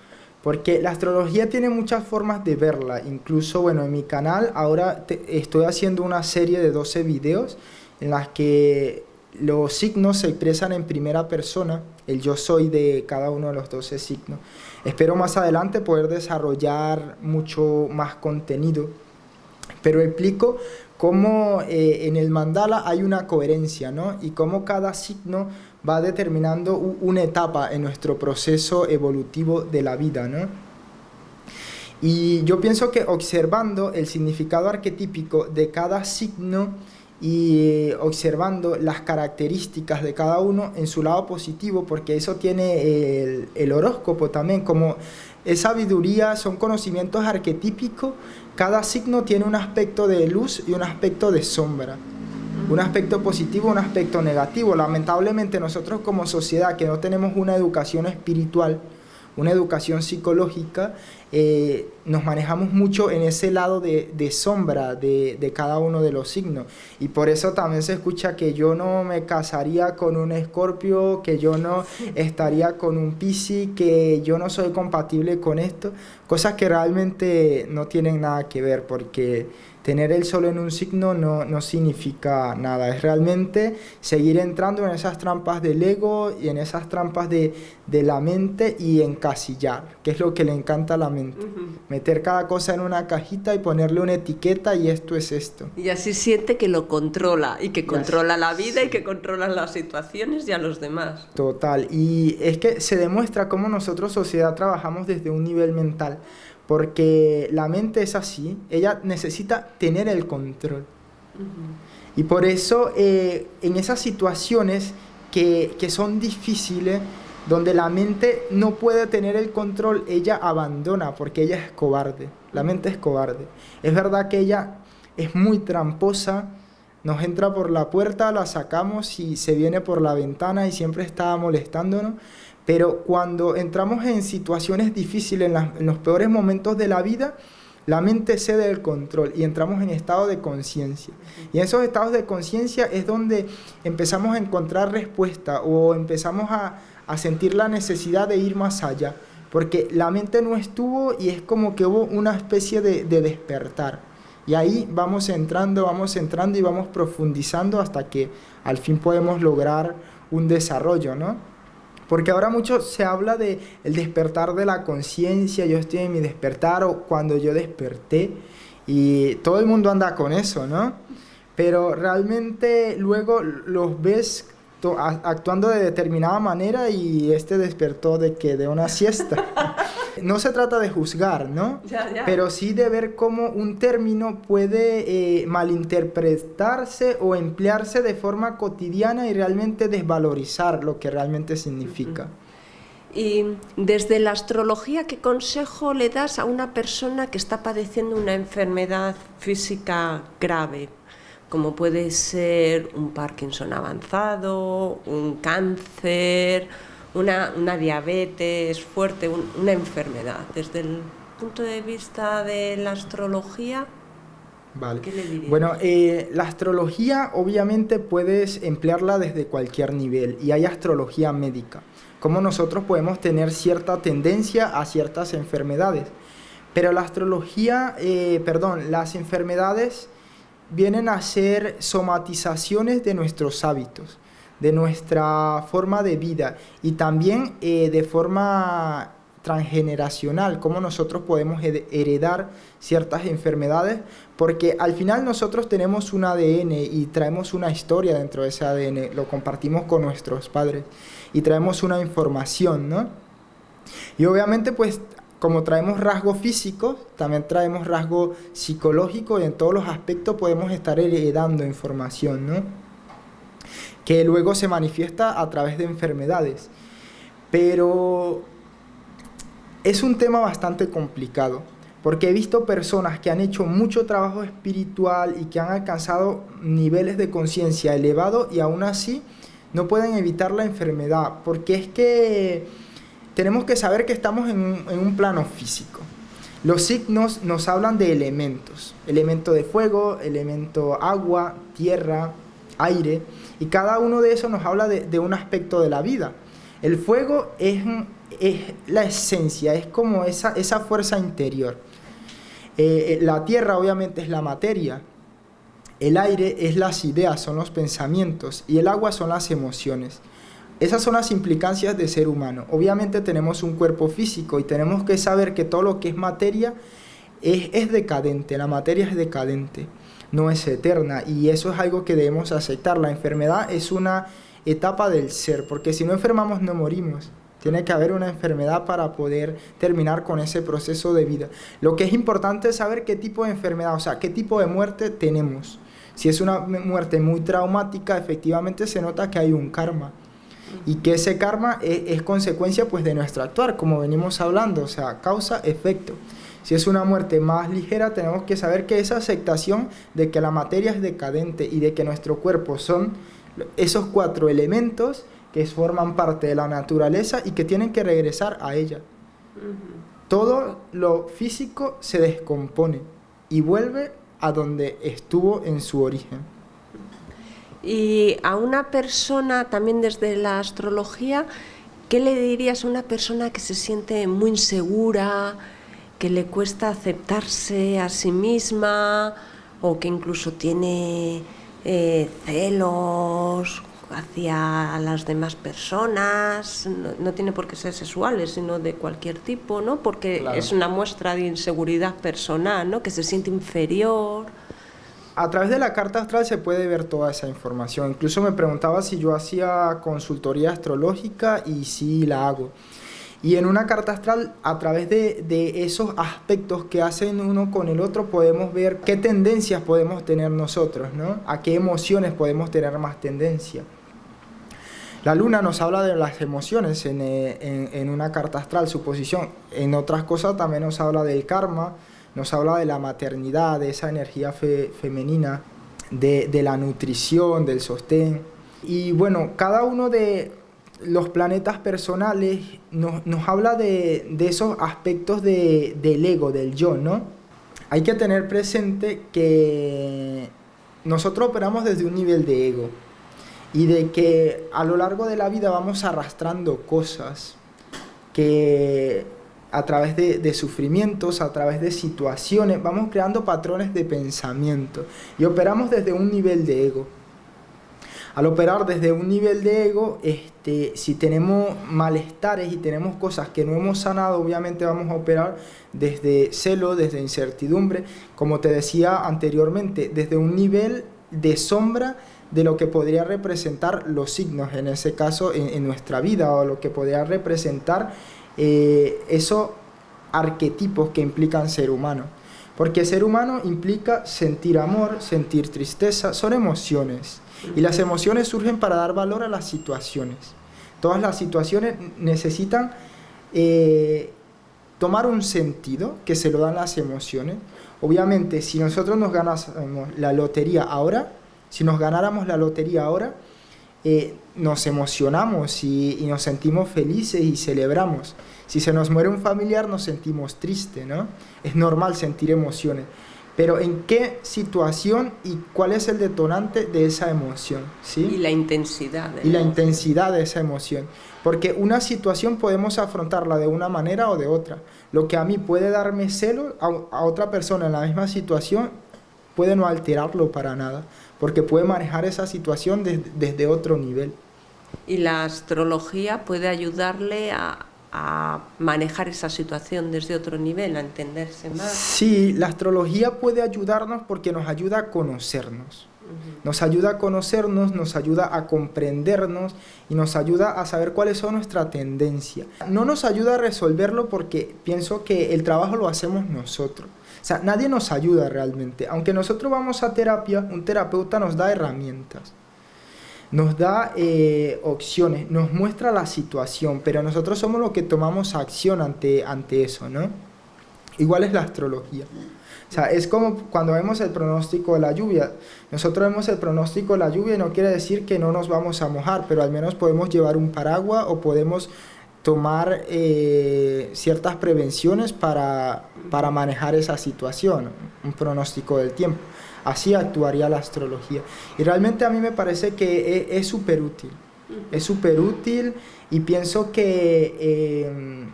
porque la astrología tiene muchas formas de verla, incluso, bueno, en mi canal ahora estoy haciendo una serie de 12 videos en las que los signos se expresan en primera persona, el yo soy de cada uno de los 12 signos. Espero más adelante poder desarrollar mucho más contenido, pero explico cómo en el mandala hay una coherencia, ¿no? Y cómo cada signo va determinando una etapa en nuestro proceso evolutivo de la vida, ¿no? Y yo pienso que observando el significado arquetípico de cada signo y observando las características de cada uno en su lado positivo, porque eso tiene el horóscopo también, como es sabiduría, son conocimientos arquetípicos, cada signo tiene un aspecto de luz y un aspecto de sombra, un aspecto positivo, un aspecto negativo. Lamentablemente nosotros como sociedad que no tenemos una educación espiritual, una educación psicológica, nos manejamos mucho en ese lado de sombra de cada uno de los signos, y por eso también se escucha que yo no me casaría con un Escorpio, que yo no estaría con un Piscis, que yo no soy compatible con esto, cosas que realmente no tienen nada que ver, porque tener el sol en un signo no significa nada, es realmente seguir entrando en esas trampas del ego y en esas trampas de la mente y encasillar, que es lo que le encanta a la mente. Meter cada cosa en una cajita y ponerle una etiqueta y esto es esto. Y así siente que lo controla y que controla la vida y que controla las situaciones y a los demás. Total, y es que se demuestra cómo nosotros sociedad trabajamos desde un nivel mental, porque la mente es así, ella necesita tener el control. Y por eso en esas situaciones que son difíciles, donde la mente no puede tener el control, ella abandona porque ella es cobarde. La mente es cobarde. Es verdad que ella es muy tramposa, nos entra por la puerta, la sacamos y se viene por la ventana y siempre está molestándonos, Pero cuando entramos en situaciones difíciles, en los peores momentos de la vida, la mente cede el control y entramos en estado de conciencia. Y en esos estados de conciencia es donde empezamos a encontrar respuesta o empezamos a sentir la necesidad de ir más allá. Porque la mente no estuvo y es como que hubo una especie de despertar. Y ahí vamos entrando y vamos profundizando hasta que al fin podemos lograr un desarrollo, ¿no? Porque ahora mucho se habla de el despertar de la conciencia, yo estoy en mi despertar o cuando yo desperté, y todo el mundo anda con eso, ¿no? Pero realmente luego los ves actuando de determinada manera y despertó de una siesta. No se trata de juzgar, ¿no? Ya. Pero sí de ver cómo un término puede malinterpretarse o emplearse de forma cotidiana y realmente desvalorizar lo que realmente significa. Y desde la astrología, ¿qué consejo le das a una persona que está padeciendo una enfermedad física grave? Como puede ser un Parkinson avanzado, un cáncer, una diabetes fuerte, una enfermedad. Desde el punto de vista de la astrología, Vale. ¿qué le dirías? Bueno, la astrología obviamente puedes emplearla desde cualquier nivel y hay astrología médica. Como nosotros podemos tener cierta tendencia a ciertas enfermedades. Pero la astrología, las enfermedades vienen a ser somatizaciones de nuestros hábitos, de nuestra forma de vida y también de forma transgeneracional, cómo nosotros podemos heredar ciertas enfermedades, porque al final nosotros tenemos un ADN y traemos una historia dentro de ese ADN, lo compartimos con nuestros padres y traemos una información, ¿no? Y obviamente pues como traemos rasgos físicos, también traemos rasgo psicológico y en todos los aspectos podemos estar heredando información, ¿no? Que luego se manifiesta a través de enfermedades. Pero es un tema bastante complicado, porque he visto personas que han hecho mucho trabajo espiritual y que han alcanzado niveles de conciencia elevados y aún así no pueden evitar la enfermedad, porque es que tenemos que saber que estamos en un plano físico. Los signos nos hablan de elementos, elemento de fuego, elemento agua, tierra, aire, y cada uno de esos nos habla de un aspecto de la vida. El fuego es la esencia, es como esa fuerza interior. La tierra obviamente es la materia, el aire es las ideas, son los pensamientos, y el agua son las emociones. Esas son las implicancias de ser humano. Obviamente tenemos un cuerpo físico y tenemos que saber que todo lo que es materia es decadente, la materia es decadente, no es eterna, y eso es algo que debemos aceptar. La enfermedad es una etapa del ser, porque si no enfermamos no morimos. Tiene que haber una enfermedad para poder terminar con ese proceso de vida. Lo que es importante es saber qué tipo de enfermedad, o sea, qué tipo de muerte tenemos. Si es una muerte muy traumática, efectivamente se nota que hay un karma. Y que ese karma es consecuencia pues de nuestro actuar, como venimos hablando, o sea, causa-efecto. Si es una muerte más ligera, tenemos que saber que esa aceptación de que la materia es decadente y de que nuestro cuerpo son esos 4 elementos que forman parte de la naturaleza y que tienen que regresar a ella. Todo lo físico se descompone y vuelve a donde estuvo en su origen. Y a una persona, también desde la astrología, ¿qué le dirías a una persona que se siente muy insegura, que le cuesta aceptarse a sí misma o que incluso tiene celos hacia las demás personas? No tiene por qué ser sexuales, sino de cualquier tipo, ¿no? Porque claro, es una muestra de inseguridad personal, ¿no? Que se siente inferior. A través de la carta astral se puede ver toda esa información. Incluso me preguntaba si yo hacía consultoría astrológica y sí la hago. Y en una carta astral, a través de esos aspectos que hacen uno con el otro, podemos ver qué tendencias podemos tener nosotros, ¿no? A qué emociones podemos tener más tendencia. La luna nos habla de las emociones en una carta astral, su posición. En otras cosas también nos habla del karma, nos habla de la maternidad, de esa energía femenina, de la nutrición, del sostén. Y bueno, cada uno los planetas personales, nos habla de esos aspectos del ego, del yo, ¿no? Hay que tener presente que nosotros operamos desde un nivel de ego y de que a lo largo de la vida vamos arrastrando cosas que a través de sufrimientos, a través de situaciones, vamos creando patrones de pensamiento y operamos desde un nivel de ego. Al operar desde un nivel de ego, si tenemos malestares y tenemos cosas que no hemos sanado, obviamente vamos a operar desde celo, desde incertidumbre, como te decía anteriormente, desde un nivel de sombra de lo que podría representar los signos, en ese caso en nuestra vida, o lo que podría representar esos arquetipos que implican ser humano. Porque ser humano implica sentir amor, sentir tristeza, son emociones. Y las emociones surgen para dar valor a las situaciones. Todas las situaciones necesitan tomar un sentido que se lo dan las emociones. Obviamente, si nosotros nos ganásemos la lotería ahora, nos emocionamos y nos sentimos felices y celebramos. Si se nos muere un familiar, nos sentimos tristes, ¿no? Es normal sentir emociones. Pero ¿en qué situación y cuál es el detonante de esa emoción? ¿Sí? Y la intensidad. La intensidad de esa emoción. Porque una situación podemos afrontarla de una manera o de otra. Lo que a mí puede darme celo, a otra persona en la misma situación puede no alterarlo para nada. Porque puede manejar esa situación desde otro nivel. Y la astrología puede ayudarle a manejar esa situación desde otro nivel, a entenderse más. Sí, la astrología puede ayudarnos porque nos ayuda a conocernos. Nos ayuda a conocernos, nos ayuda a comprendernos y nos ayuda a saber cuáles son nuestras tendencias. No nos ayuda a resolverlo porque pienso que el trabajo lo hacemos nosotros. O sea, nadie nos ayuda realmente. Aunque nosotros vamos a terapia, un terapeuta nos da herramientas. Nos da opciones, nos muestra la situación, pero nosotros somos los que tomamos acción ante eso, ¿no? Igual es la astrología. O sea, es como cuando vemos el pronóstico de la lluvia. Nosotros vemos el pronóstico de la lluvia y no quiere decir que no nos vamos a mojar, pero al menos podemos llevar un paraguas o podemos tomar ciertas prevenciones para manejar esa situación, un pronóstico del tiempo. Así actuaría la astrología. Y realmente a mí me parece que es súper útil. Es súper útil y pienso que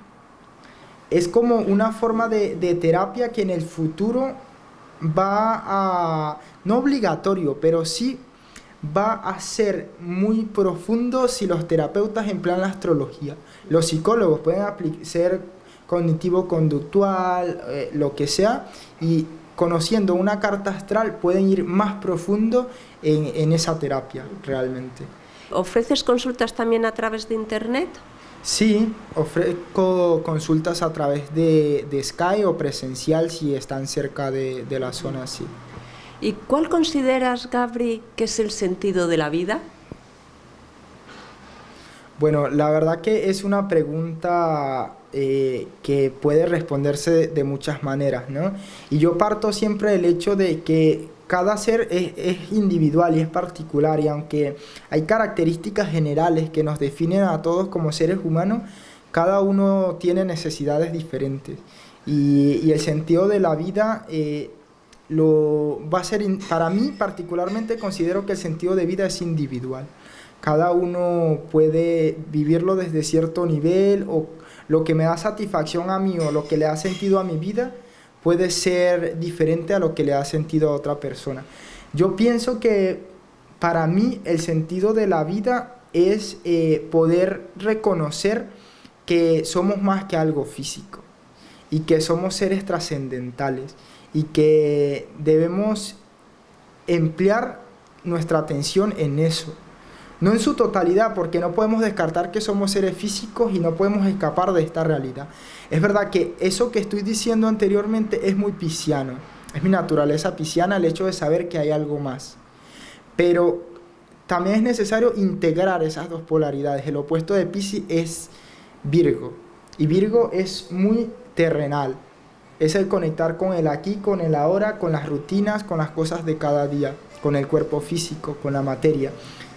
es como una forma de terapia que en el futuro va a, no obligatorio, pero sí va a ser muy profundo si los terapeutas emplean la astrología. Los psicólogos pueden ser cognitivo-conductual, lo que sea, y conociendo una carta astral pueden ir más profundo en esa terapia realmente. ¿Ofreces consultas también a través de internet? Sí, ofrezco consultas a través de Skype o presencial si están cerca de la zona, sí. ¿Y cuál consideras, Gabri, que es el sentido de la vida? Bueno, la verdad que es una pregunta que puede responderse de muchas maneras, ¿no? Y yo parto siempre del hecho de que cada ser es individual y es particular, y aunque hay características generales que nos definen a todos como seres humanos, cada uno tiene necesidades diferentes. Y el sentido de la vida va a ser, para mí particularmente considero que el sentido de vida es individual. Cada uno puede vivirlo desde cierto nivel, o lo que me da satisfacción a mí o lo que le da sentido a mi vida puede ser diferente a lo que le da sentido a otra persona. Yo pienso que para mí el sentido de la vida es poder reconocer que somos más que algo físico y que somos seres trascendentales y que debemos emplear nuestra atención en eso. No en su totalidad, porque no podemos descartar que somos seres físicos y no podemos escapar de esta realidad. Es verdad que eso que estoy diciendo anteriormente es muy pisciano. Es mi naturaleza pisciana el hecho de saber que hay algo más. Pero también es necesario integrar esas dos polaridades. El opuesto de Piscis es Virgo. Y Virgo es muy terrenal. Es el conectar con el aquí, con el ahora, con las rutinas, con las cosas de cada día, con el cuerpo físico, con la materia.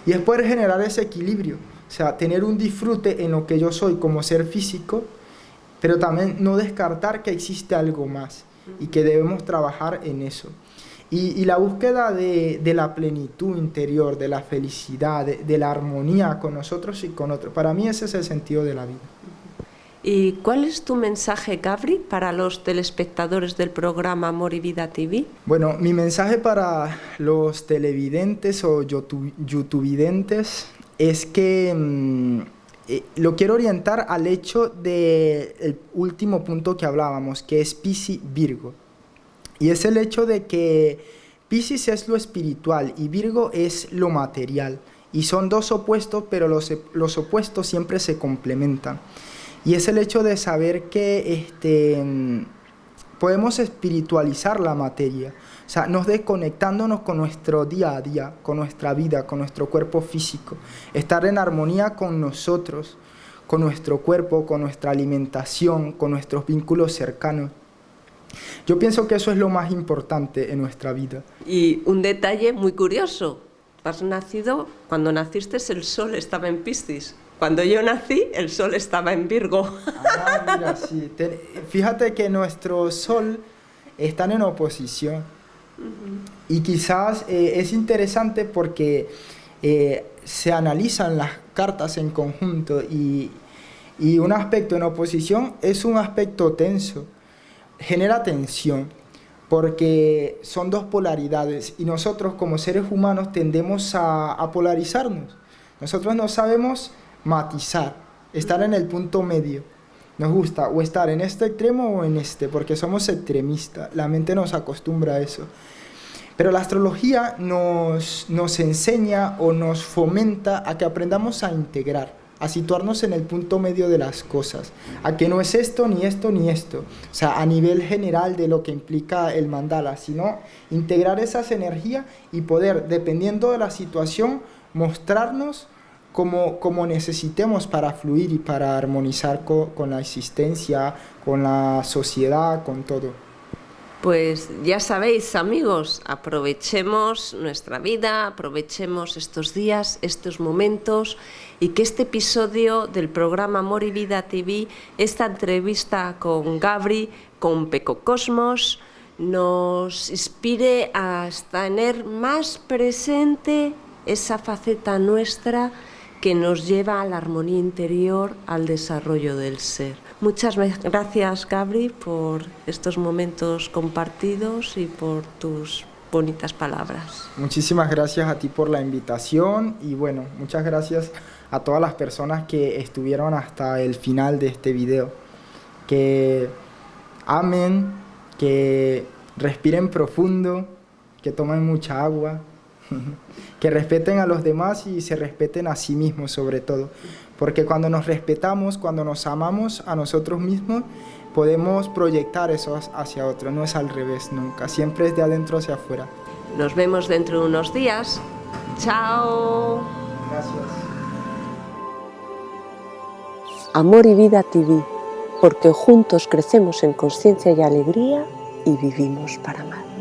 Y es poder generar ese equilibrio, O sea, tener un disfrute en lo que yo soy como ser físico, pero también no descartar que existe algo más y que debemos trabajar en eso. Y la búsqueda de la plenitud interior, de la felicidad, de la armonía con nosotros y con otros. Para mí ese es el sentido de la vida. ¿Y cuál es tu mensaje, Gabri, para los telespectadores del programa Amor y Vida TV? Bueno, mi mensaje para los televidentes o youtuvidentes es que lo quiero orientar al hecho del último punto que hablábamos, que es Piscis Virgo. Y es el hecho de que Piscis es lo espiritual y Virgo es lo material. Y son dos opuestos, pero los opuestos siempre se complementan. Y es el hecho de saber que podemos espiritualizar la materia. O sea, nos desconectándonos con nuestro día a día, con nuestra vida, con nuestro cuerpo físico. Estar en armonía con nosotros, con nuestro cuerpo, con nuestra alimentación, con nuestros vínculos cercanos. Yo pienso que eso es lo más importante en nuestra vida. Y un detalle muy curioso, cuando naciste el sol estaba en Piscis. Cuando yo nací, el sol estaba en Virgo. Ah, mira, sí. Fíjate que nuestro sol están en oposición. Y quizás es interesante porque se analizan las cartas en conjunto y un aspecto en oposición es un aspecto tenso. Genera tensión porque son dos polaridades y nosotros como seres humanos tendemos a polarizarnos. Nosotros no sabemos matizar, estar en el punto medio. Nos gusta o estar en este extremo o en este, porque somos extremistas. La mente nos acostumbra a eso. Pero la astrología nos enseña o nos fomenta a que aprendamos a integrar, a situarnos en el punto medio de las cosas, a que no es esto, ni esto, ni esto. O sea, a nivel general de lo que implica el mandala, sino integrar esas energías y poder, dependiendo de la situación, mostrarnos como necesitemos para fluir y para armonizar con la existencia, con la sociedad, con todo. Pues ya sabéis, amigos, aprovechemos nuestra vida, aprovechemos estos días, estos momentos, y que este episodio del programa Amor y Vida TV, esta entrevista con Gabri, con Pecocosmos, nos inspire a tener más presente esa faceta nuestra que nos lleva a la armonía interior, al desarrollo del ser. Muchas gracias, Gabri, por estos momentos compartidos y por tus bonitas palabras. Muchísimas gracias a ti por la invitación y bueno, muchas gracias a todas las personas que estuvieron hasta el final de este video. Que amen, que respiren profundo, que tomen mucha agua, que respeten a los demás y se respeten a sí mismos sobre todo. Porque cuando nos respetamos, cuando nos amamos a nosotros mismos, podemos proyectar eso hacia otro. No es al revés nunca, siempre es de adentro hacia afuera. Nos vemos dentro de unos días. ¡Chao! Gracias. Amor y Vida TV, porque juntos crecemos en conciencia y alegría y vivimos para amar.